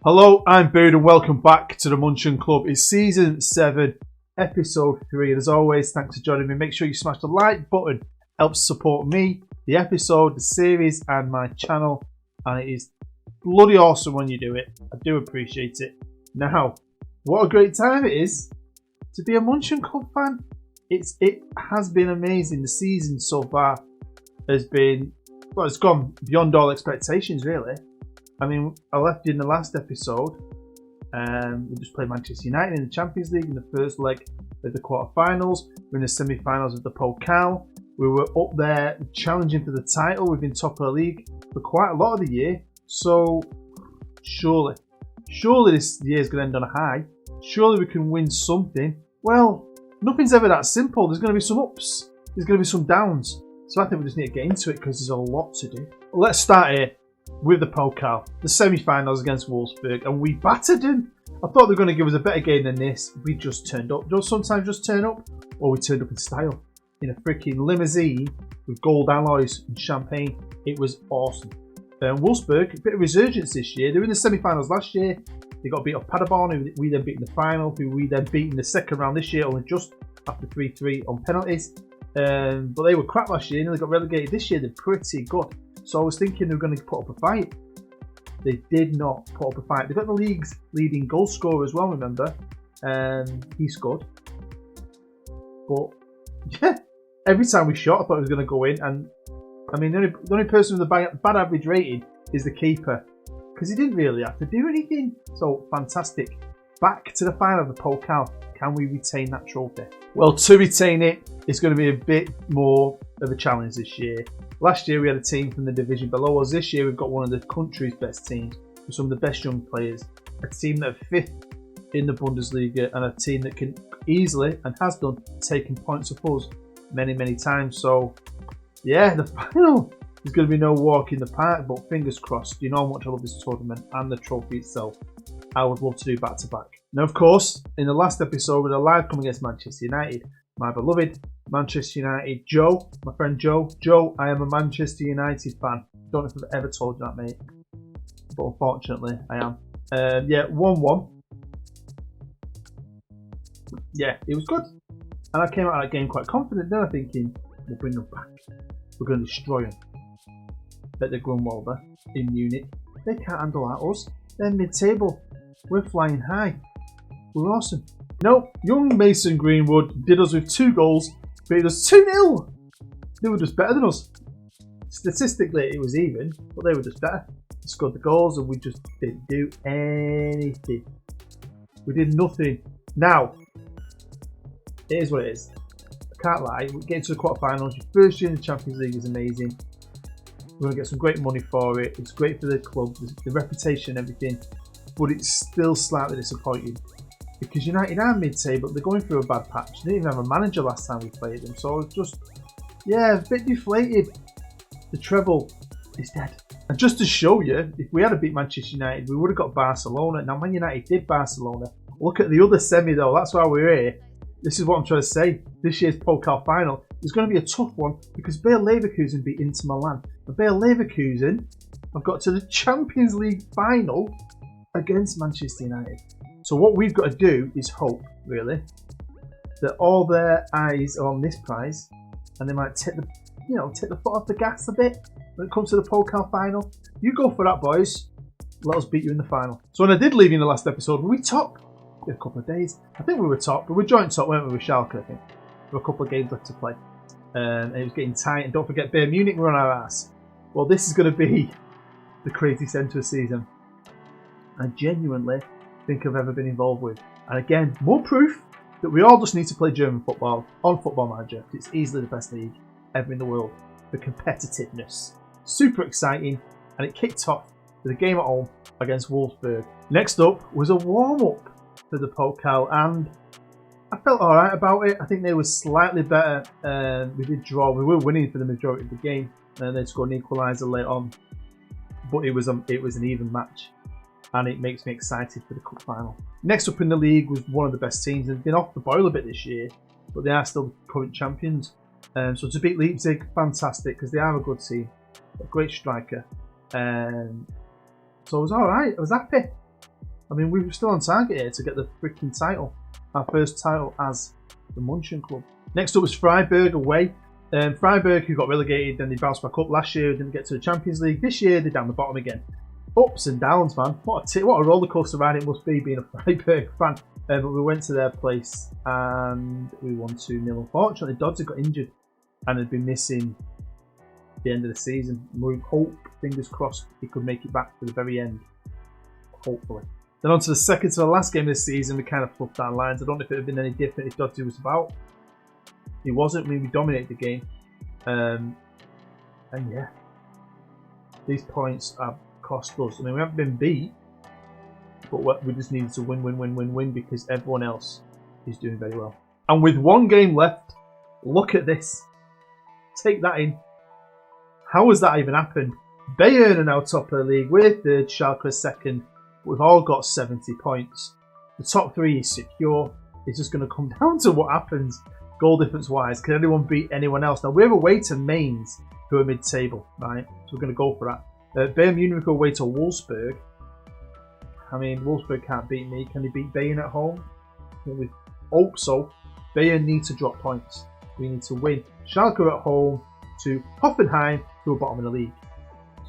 Hello, I'm Bood and welcome back to the München Club. It's Season 7, Episode 3. And as always, thanks for joining me. Make sure you smash the like button. Helps support me, the episode, the series and my channel. And it is bloody awesome when you do it. I do appreciate it. Now, what a great time it is to be a München Club fan. It has been amazing. The season so far has been, well, it's gone beyond all expectations really. I mean, I left you in the last episode. We just played Manchester United in the Champions League in the first leg of the quarterfinals. We're in the semi-finals of the VOLCANO. We were up there challenging for the title. We've been top of the league for quite a lot of the year. So, surely this year is going to end on a high. Surely we can win something. Well, nothing's ever that simple. There's going to be some ups. There's going to be some downs. So I think we just need to get into it because there's a lot to do. Well, let's start here with the VOLCANO, the semi-finals against Wolfsburg, and we battered them. I thought they were going to give us a better game than this. We just turned up. Don't sometimes just turn up, or we turned up in style in a freaking limousine with gold alloys and champagne. It was awesome. Wolfsburg, a bit of resurgence this year. They were in the semi-finals last year. They got beat off Paderborn, who we then beat in the final, who we then beat in the second round this year, only just after 3-3 on penalties. But they were crap last year, and they got relegated this year. They're pretty good. So I was thinking they were going to put up a fight. They did not put up a fight. They've got the league's leading goal scorer as well, remember. He scored. But, yeah, every time we shot, I thought it was going to go in. And, I mean, the only person with a bad average rating is the keeper. Because he didn't really have to do anything. So, fantastic. Back to the final of the VOLCANO. Can we retain that trophy? Well, to retain it, it's going to be a bit more of a challenge this year. Last year we had a team from the division below us. This year we've got one of the country's best teams with some of the best young players. A team that are 5th in the Bundesliga and a team that can easily, and has done, taken points off us many times. So, yeah, the final is going to be no walk in the park, but fingers crossed. You know how much I love this tournament and the trophy itself. I would love to do back-to-back. Now, of course, in the last episode, we had a live come against Manchester United. My beloved Manchester United Joe, my friend Joe. Joe, I am a Manchester United fan. Don't know if I've ever told you that, mate. But unfortunately, I am. Yeah, 1-1. Yeah, it was good. And I came out of that game quite confident, then thinking, we'll bring them back. We're going to destroy them. At the Grunwalder in Munich. They can't handle that, us. They're mid-table. We're flying high. We're awesome. No, young Mason Greenwood did us with 2 goals, beat us 2-0. They were just better than us. Statistically, it was even, but they were just better. They scored the goals and we just didn't do anything. We did nothing. Now, it is what it is. I can't lie. We get into the quarterfinals. Your first year in the Champions League is amazing. We're going to get some great money for it. It's great for the club, the reputation and everything. But it's still slightly disappointing. Because United are mid-table, they're going through a bad patch. They didn't even have a manager last time we played them. So it's just, yeah, a bit deflated. The treble is dead. And just to show you, if we had beat Manchester United, we would have got Barcelona. Now, Man United did Barcelona. Look at the other semi, though. That's why we're here. This is what I'm trying to say. This year's VOLCANO final is going to be a tough one because Bayer Leverkusen beat Inter Milan. And Bayer Leverkusen have got to the Champions League final against Manchester United. So what we've got to do is hope, really, that all their eyes are on this prize, and they might take the foot off the gas a bit when it comes to the VOLCANO final. You go for that, boys. Let us beat you in the final. So when I did leave you in the last episode, were we top? A couple of days. I think we were top, but we were joint top, weren't we, with Schalke, I think. There were a couple of games left to play. And it was getting tight. And don't forget, Bayern Munich were on our ass. Well, this is going to be the craziest end to a season I genuinely think I've ever been involved with. And again, more proof that we all just need to play German football on Football Manager. It's easily the best league ever in the world for competitiveness. Super exciting, and it kicked off with a game at home against Wolfsburg. Next up was a warm-up for the VOLCANO, and I felt alright about it. I think they were slightly better. We did draw. We were winning for the majority of the game, and they scored an equaliser late on. But it was an even match. And it makes me excited for the cup final. Next up in the league was one of the best teams. They've been off the boil a bit this year, but they are still the current champions. So to beat Leipzig, fantastic, because they are a good team, a great striker. So I was alright, I was happy. I mean, we were still on target here to get the freaking title. Our first title as the München club. Next up was Freiburg away. Freiburg, who got relegated, then they bounced back up last year, didn't get to the Champions League. This year, they're down the bottom again. Ups and downs, man. What a roller coaster ride it must be being a Freiburg fan. But we went to their place and we won 2-0. Unfortunately, Dodds got injured and had been missing the end of the season. We hope, fingers crossed, he could make it back to the very end. Hopefully. Then on to the second to the last game of the season, we kind of fluffed our lines. I don't know if it would have been any different if Dodds was about. He wasn't. I mean, we dominated the game. And yeah, these points have cost us. I mean, we haven't been beat, but we just needed to win because everyone else is doing very well. And with one game left, look at this. Take that in. How has that even happened? Bayern are now top of the league. We're third, Schalke second. We've all got 70 points. The top 3 is secure. It's just going to come down to what happens goal difference wise. Can anyone beat anyone else? Now we're away to Mainz, who are mid-table, right? So we're going to go for that. Bayern Munich are away to Wolfsburg. I mean, Wolfsburg can't beat me. Can they beat Bayern at home? We hope so. Bayern need to drop points. We need to win. Schalke are at home to Hoffenheim, who are bottom of the league.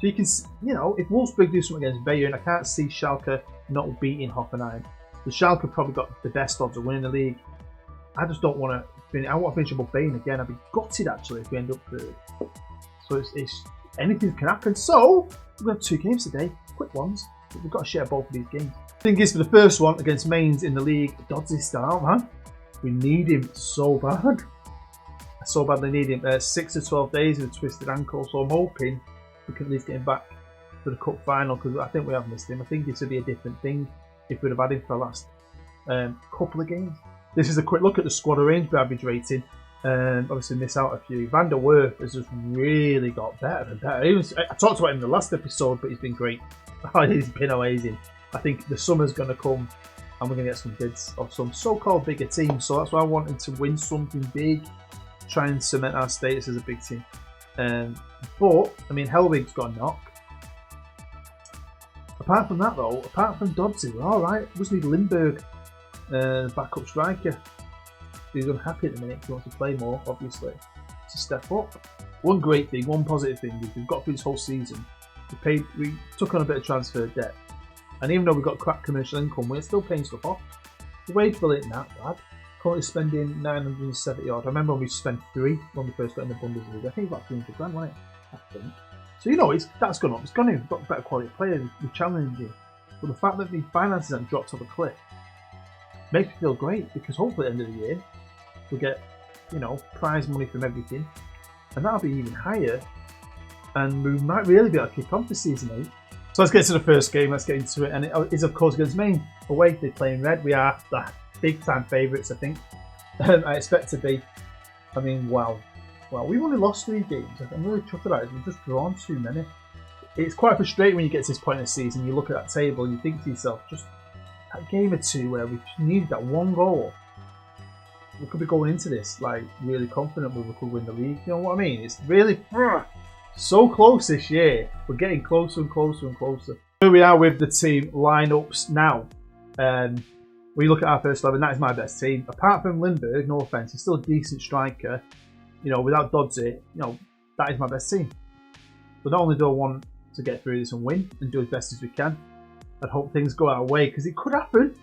So you can, you know, if Wolfsburg do something against Bayern, I can't see Schalke not beating Hoffenheim. So Schalke probably got the best odds of winning the league. I just don't want to finish. I want to finish above Bayern again. I'd be gutted actually if we end up third. So it's anything can happen. So we've got 2 games today, quick ones. But we've got to share both of these games. Thing is, for the first one against Mainz in the league, Dodds is still out, man. We need him so bad. I so badly need him. 6 to 12 days with a twisted ankle. So I'm hoping we can at least get him back for the cup final because I think we have missed him. I think this would be a different thing if we'd have had him for the last couple of games. This is a quick look at the squad arranged by average rating. Obviously miss out a few. Van der Werf has just really got better and better. I talked about him in the last episode, but he's been great. He's been amazing. I think the summer's going to come and we're going to get some bids of some so-called bigger teams. So that's why I wanted to win something big, try and cement our status as a big team. But, I mean, Helwig's got a knock. Apart from that though, apart from Doddsy, we're alright. We just need Lindberg, backup striker. He's unhappy at the minute. He wants to play more, obviously, to step up. One great thing, one positive thing is we've got through this whole season. We took on a bit of transfer debt, and even though we've got crap commercial income, we're still paying stuff off. The wage bill ain't that bad. Currently spending 970 odd. I remember when we spent 3 when we first got in the Bundesliga. I think about 300 grand, wasn't it? I think. So you know, that's gone up. It's gone in. We've got better quality players. We're challenging. But the fact that the finances haven't dropped off a cliff makes me feel great because hopefully at the end of the year we'll get, you know, prize money from everything, and that'll be even higher. And we might really be able to kick on for season 8. So let's get to the first game. Let's get into it. And it is, of course, against Mainz. Away, they play in red. We are the big-time favourites, I think. I expect to be. I mean, wow. Well, we've only lost 3 games. I'm really chuffed about it. We've just drawn too many. It's quite frustrating when you get to this point in the season. You look at that table and you think to yourself, just that game or 2 where we needed that 1 goal. We could be going into this like really confident we could win the league. You know what I mean? It's really so close this year. We're getting closer and closer and closer. Here we are with the team lineups now. When you look at our first 11, that is my best team. Apart from Lindberg, no offence, he's still a decent striker. You know, without Doddsy, you know, that is my best team. But not only do I want to get through this and win and do as best as we can, I'd hope things go our way because it could happen.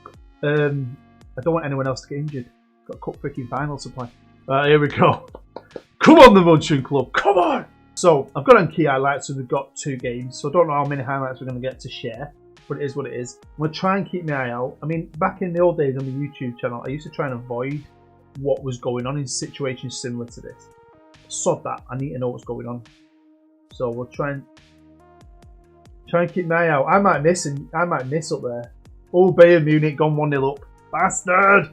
I don't want anyone else to get injured. Got a cup freaking final to play. Here we go. Come on, the München club. Come on. So I've got on key highlights, so we've got 2 games. So I don't know how many highlights we're going to get to share, but it is what it is. I'm going to try and keep my eye out. I mean, back in the old days on the YouTube channel, I used to try and avoid what was going on in situations similar to this. Sod that. I need to know what's going on. So we'll try and keep my eye out. I might miss up there. Oh, Bayern Munich gone 1-0 up. Bastard!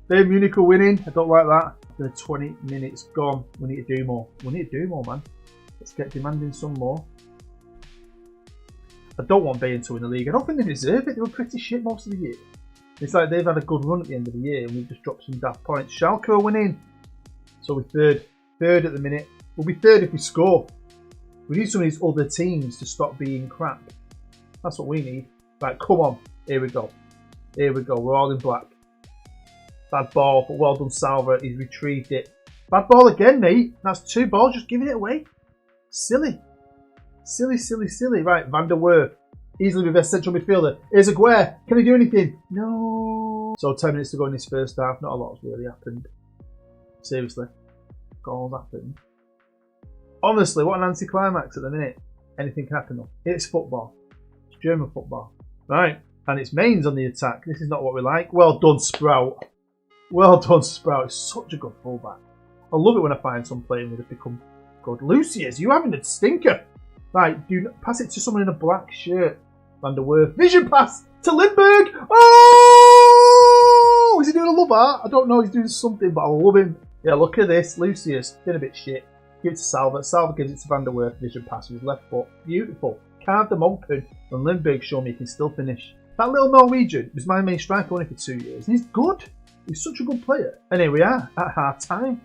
Bayern Munich are winning. I don't like that. The 20 minutes gone. We need to do more. We need to do more, man. Let's get demanding some more. I don't want Bayern to win the league. I don't think they deserve it. They were pretty shit most of the year. It's like they've had a good run at the end of the year and we've just dropped some daft points. Schalke are winning. So we're third. Third at the minute. We'll be third if we score. We need some of these other teams to stop being crap. That's what we need. Right, come on. Here we go. Here we go, we're all in black. Bad ball, but well done Salva, he's retrieved it. Bad ball again, mate. That's 2 balls, just giving it away. Silly. Silly, silly, silly. Right, Van der Werf. Easily the best central midfielder. Here's Aguirre. Can he do anything? No. So 10 minutes to go in this first half. Not a lot's really happened. Seriously. Goals happened. Honestly, what an anticlimax at the minute. Anything can happen though. It's football. It's German football. Right. And it's Mainz on the attack. This is not what we like. Well done, Sprout. Well done, Sprout. It's such a good fullback. I love it when I find some playing that have become good. Lucius, you having a stinker. Right, do not pass it to someone in a black shirt. Van der Werf. Vision pass to Lindberg. Oh! Is he doing a love art? I don't know. He's doing something, but I love him. Yeah, look at this. Lucius, been a bit shit. Give it to Salva. Salva gives it to Van der Werf. Vision pass with his left foot. Beautiful. Carved them open. And Lindberg showed me he can still finish. That little Norwegian was my main striker only for 2 years. And he's good. He's such a good player. And here we are at half time.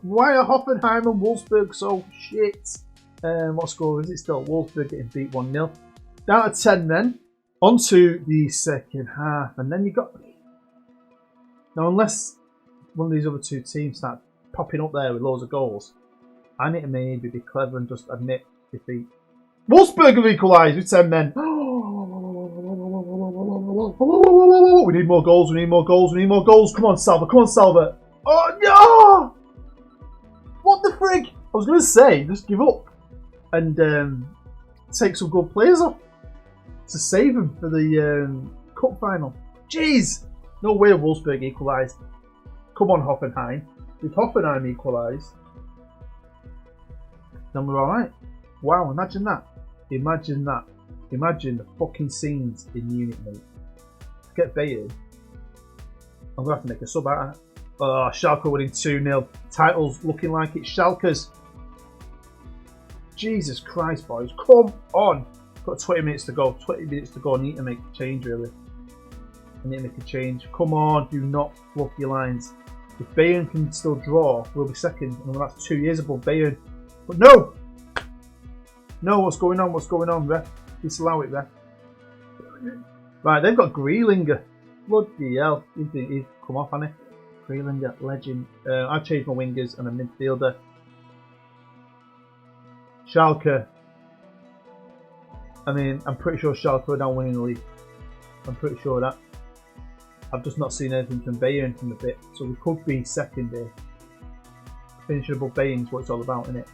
Why are Hoffenheim and Wolfsburg so shit? What score is it still? Wolfsburg getting beat 1-0. Down to 10 then. On to the second half. And then you got... Now, unless one of these other 2 teams start popping up there with loads of goals, I need to maybe be clever and just admit defeat. Wolfsburg have equalised with 10 men. We need more goals, we need more goals, we need more goals. Come on, Salva, come on, Salva. Oh, no! What the frig? I was going to say, just give up and take some good players off to save them for the cup final. Jeez! No way Wolfsburg equalised. Come on, Hoffenheim. If Hoffenheim equalised, then we're alright. Wow, imagine that. Imagine that. Imagine the fucking scenes in Munich, mate. Get Bayern. I'm going to have to make a sub out of it. Oh, Schalke winning 2-0. Title's looking like it's Schalke's. Jesus Christ, boys. Come on. Got 20 minutes to go. 20 minutes to go. I need to make a change, really. I need to make a change. Come on. Do not fluff your lines. If Bayern can still draw, we'll be second. And that's 2 years above Bayern. But no! No, what's going on? What's going on, ref? Disallow it, ref. Right, they've got Grealinger. Bloody hell. He's come off, hasn't he? Grealinger, legend. I've changed my wingers and a midfielder. Schalke. I mean, I'm pretty sure Schalke are now winning the league. I'm pretty sure of that. I've just not seen anything from Bayern from the bit. So we could be second here. Finishing above Bayern is what it's all about, isn't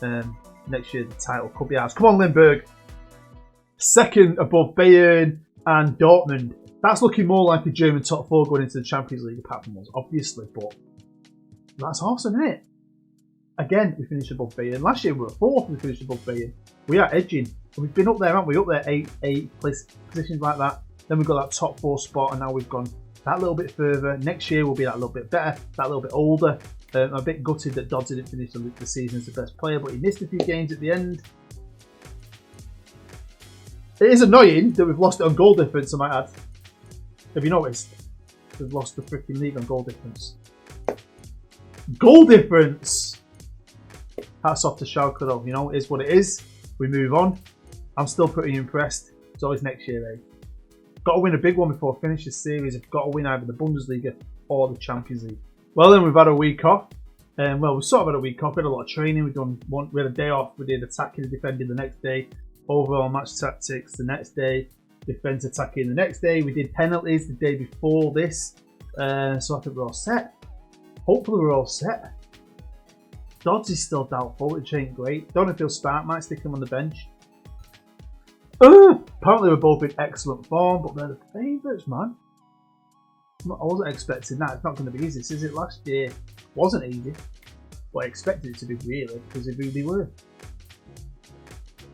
it? Next year the title could be ours. Come on, Lindberg. Second above Bayern and Dortmund. That's looking more like a German top 4 going into the Champions League, apart from us, obviously, but that's awesome, isn't it? Again, we finished above Bayern. Last year we were 4th, we finished above Bayern. We are edging. We've been up there, haven't we? Up there, 8 positions like that. Then we've got that top 4 spot, and now we've gone that little bit further. Next year we'll be that little bit better, that little bit older. I'm a bit gutted that Dodds didn't finish the season as the best player, but he missed a few games at the end. It is annoying that we've lost it on goal difference, I might add. Have you noticed? We've lost the freaking league on goal difference. Goal difference! Hats off to Schalke though, you know, it is what it is. We move on. I'm still pretty impressed. It's always next year, eh? Got to win a big one before I finish this series. I've got to win either the Bundesliga or the Champions League. Well, then we've had a week off. Well, we sort of had a week off. We had a lot of training. We had a day off. We did attacking and defending the next day. Overall match tactics the next day. Defense attacking the next day. We did penalties the day before this. So I think we're all set. Hopefully we're all set. Dodds is still doubtful, which ain't great. Don't know if he'll start. Might stick him on the bench. Apparently we're both in excellent form, but they're the favourites, man. I wasn't expecting that. It's not going to be easy. Is it? Last year wasn't easy, but I expected it to be really, because they really were.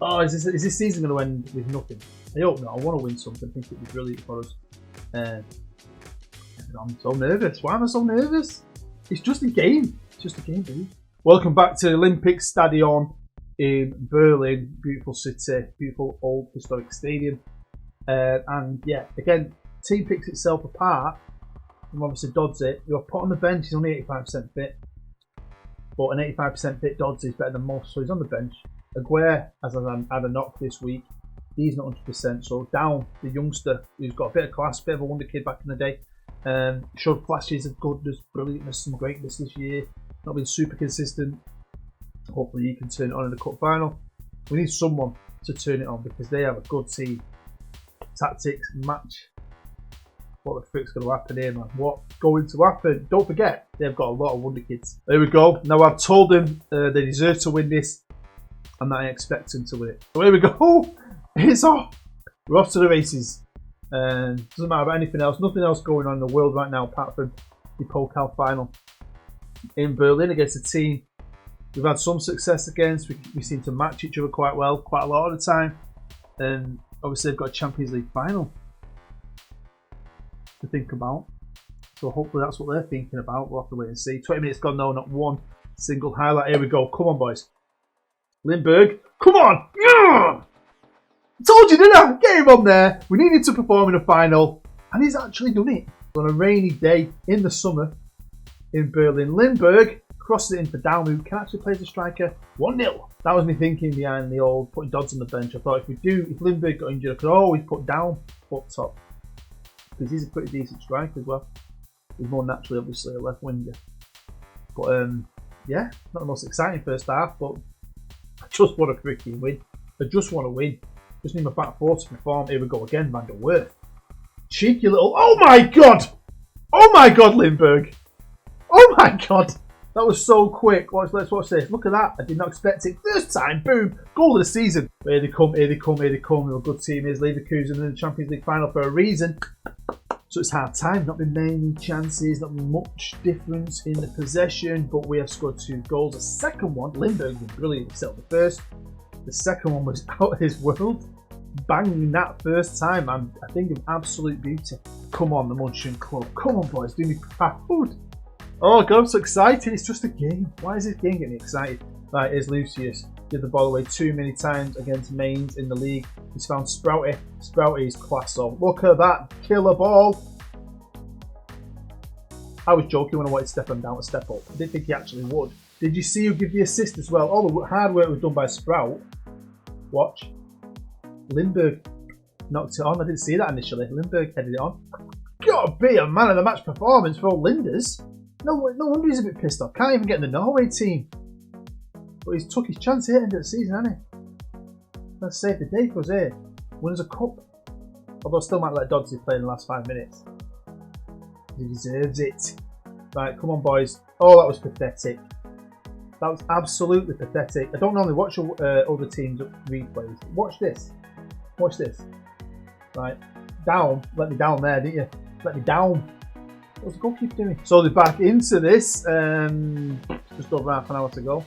Oh, is this season going to end with nothing? I hope not. I want to win something. I think it'd be brilliant for us. I'm so nervous. Why am I so nervous? It's just a game. It's just a game, dude. Welcome back to the Olympic Stadion in Berlin. Beautiful city, beautiful old historic stadium. And yeah, again, team picks itself apart from obviously Dodds it. You're put on the bench, he's only 85% fit. But an 85% fit Dodds is better than most, so he's on the bench. Aguirre has had a knock this week. He's not 100%. So down the youngster who's got a bit of class, bit of a wonder kid back in the day. Showed flashes of goodness, brilliantness, some greatness this year. Not been super consistent. Hopefully he can turn it on in the cup final. We need someone to turn it on because they have a good team. Tactics match. What the frick's going to happen here, man? What's going to happen? Don't forget, they've got a lot of wonder kids. There we go. Now I've told them they deserve to win this, and that I expect them to win it. So here we go. It's off. We're off to the races. Doesn't matter about anything else. Nothing else going on in the world right now apart from the VOLCANO final in Berlin against a team we've had some success against. We seem to match each other quite well, quite a lot of the time. And obviously they've got a Champions League final to think about. So hopefully that's what they're thinking about. We'll have to wait and see. 20 minutes gone, no, not one single highlight. Here we go. Come on, boys. Lindbergh. Come on. Yeah! Told you, didn't I? Get him on there. We needed to perform in a final. And he's actually done it. On a rainy day in the summer in Berlin. Lindbergh crosses it in for Down, who can actually play as a striker. 1-0. That was me thinking behind the old putting Dodds on the bench. I thought if Lindbergh got injured, I could always put Down up top. Because he's a pretty decent striker as well. He's more naturally, obviously, a left winger. But, yeah, not the most exciting first half, but I just want a freaking win. I just want to win. Just need my back four to perform. Here we go again, Van der Werf. Cheeky little... Oh my God! Oh my God, Lindbergh! Oh my God! That was so quick. Let's watch this. Look at that. I did not expect it. First time, boom! Goal of the season. Here they come, here they come, here they come. They're a good team. Here's Leverkusen in the Champions League final for a reason. So it's hard time. Not been many chances, not been much difference in the possession, but we have scored 2 goals. The second one, Lindbergh was brilliant himself. The first. The second one was out of his world. Banging that first time, and I think of absolute beauty. Come on, the München club. Come on, boys, do me proud. Oh God, I'm so excited. It's just a game. Why is this game getting me excited? Right, here's Lucius. Give the ball away too many times against Mainz in the league. He's found Sprouty. Sprouty is class on. Look at that. Killer ball. I was joking when I wanted Stefan down to step up. I didn't think he actually would. Did you see who gave the assist as well? All the hard work was done by Sprout. Watch. Lindbergh knocked it on. I didn't see that initially. Lindbergh headed it on. Gotta be a man of the match performance for Linders. No wonder he's a bit pissed off. Can't even get in the Norway team. But he's took his chance here at the end of the season, hasn't he? Let's save the day for us here. Wins a cup. Although I still might let Dodsey play in the last 5 minutes. He deserves it. Right, come on, boys. Oh, that was pathetic. That was absolutely pathetic. I don't normally watch other teams' replays. Watch this. Watch this. Right. Down. Let me down there, didn't you? Let me down. What's the goalkeeper doing? So they're back into this. Just over half an hour to go.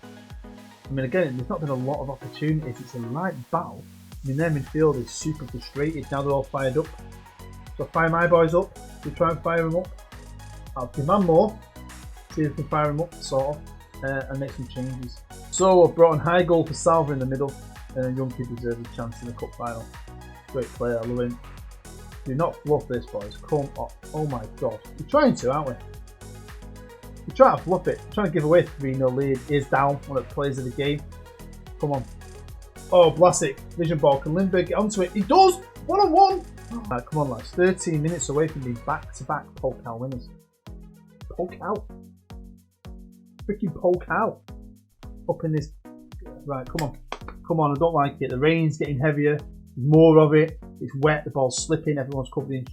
I mean, again, there's not been a lot of opportunities. It's a light battle. I mean, their midfield is super frustrated. Now they're all fired up. So I fire my boys up. We try and fire them up. I'll demand more. See if we can fire him up, sort of, and make some changes. So I've brought on high goal for Salva in the middle, and young kid deserves a chance in the cup final. Great player, I love him. Do not fluff this, boys. Come on. Oh my God. We're trying to, aren't we? We're trying to fluff it. We're trying to give away 3-0 lead. Is down one of the players of the game. Come on. Oh, Blasic. Vision ball. Can Lindbergh get onto it? He does! 1-on-1! Right, come on, lads. 13 minutes away from being back-to-back VOLCANO winners. VOLCANO. Freaking VOLCANO. Up in this. Right, come on. Come on, I don't like it. The rain's getting heavier. There's more of it. It's wet. The ball's slipping. Everyone's covered in.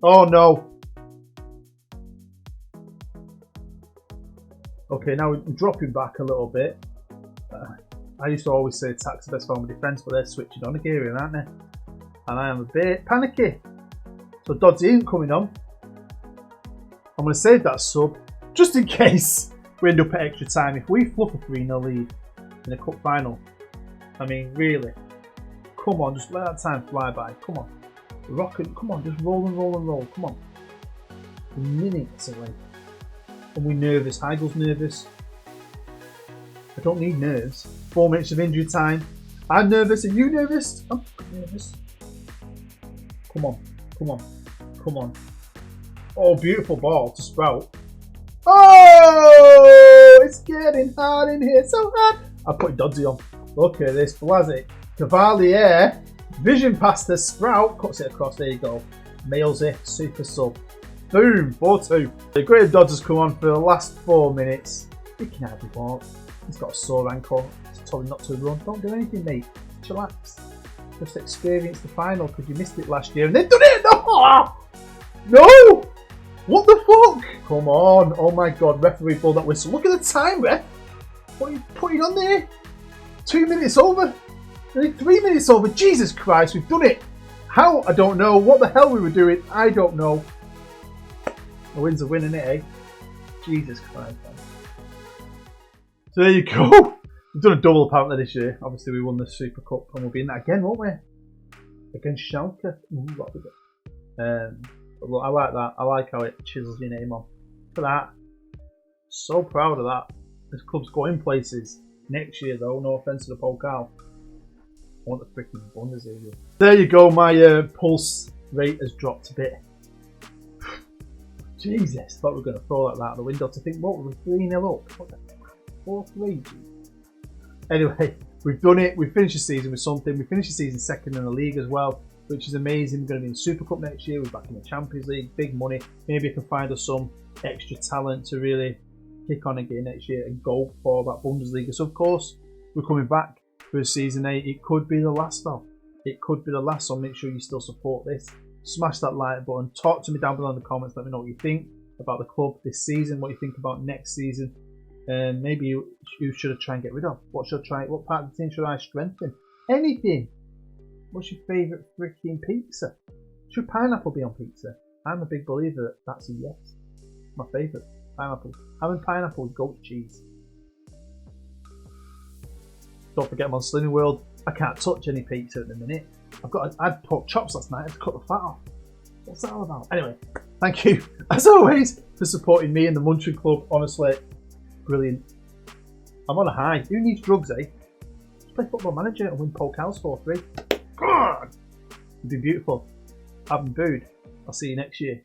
Oh, no. Okay, now we're dropping back a little bit. I used to always say attack's the best form of defence, but they're switching on again, aren't they? And I am a bit panicky. So Dodds isn't coming on. I'm going to save that sub just in case we end up at extra time. If we fluff a 3-0 lead in a cup final, I mean, really, come on, just let that time fly by. Come on, rocket, come on, just roll and roll and roll. Come on, minutes away, and we're nervous. Heigl's nervous. I don't need nerves. 4 minutes of injury time. I'm nervous. Are you nervous? I'm nervous. Come on, come on, come on. Oh, beautiful ball to Sprout. Oh, it's getting hard in here. So hard. I'll put Dodzy on. Look at this. Blazek. Cavalier. Vision pasta. Sprout. Cuts it across. There you go. Mailsy. Super sub. Boom. 4-2. The Graham Dodds has come on for the last 4 minutes. He can hardly walk. He's got a sore ankle. He's told him not to run. Don't do anything, mate. Chillax. Just experience the final because you missed it last year and they've done it! No! No! What the fuck? Come on. Oh my god. Referee blow that whistle. Look at the time, ref. What are you putting on there? 2 minutes over. 3 minutes over. Jesus Christ, we've done it. How? I don't know. What the hell we were doing? I don't know. A win's a win, isn't it, eh? Jesus Christ, man. So there you go. We've done a double apparently this year. Obviously, we won the Super Cup and we'll be in that again, won't we? Against Schalke. Ooh, that'll be good. But look, I like that. I like how it chisels your name on. Look at that. So proud of that. This club's going places. Next year, though, no offence to the VOLCANO. I want the freaking Bundesliga. There you go. My pulse rate has dropped a bit. Jesus, thought we were going to throw that out the window to think, what, we're 3-0 up? What the 4-3? Anyway, we've done it. We've finished the season with something. We finished the season second in the league as well, which is amazing. We're going to be in the Super Cup next year. We're back in the Champions League. Big money. Maybe I can find us some extra talent to really kick on again next year and go for that Bundesliga. So, of course, we're coming back for season 8. It could be the last, though. It could be the last, so make sure you still support this. Smash that like button. Talk to me down below in the comments. Let me know what you think about the club this season, what you think about next season, and maybe you should I try and get rid of. What part of the team should I strengthen? Anything. What's your favourite freaking pizza? Should pineapple be on pizza? I'm a big believer that that's a yes. My favourite. Pineapple. Having pineapple with goat cheese. Don't forget I'm on Slimming World. I can't touch any pizza at the minute. I had pork chops last night. I had to cut the fat off. What's that all about? Anyway, thank you as always for supporting me and the München Club. Honestly, brilliant. I'm on a high. Who needs drugs, eh? Just play Football Manager and win Pokals 4-3. God, it'd be beautiful. I've been booed. I'll see you next year.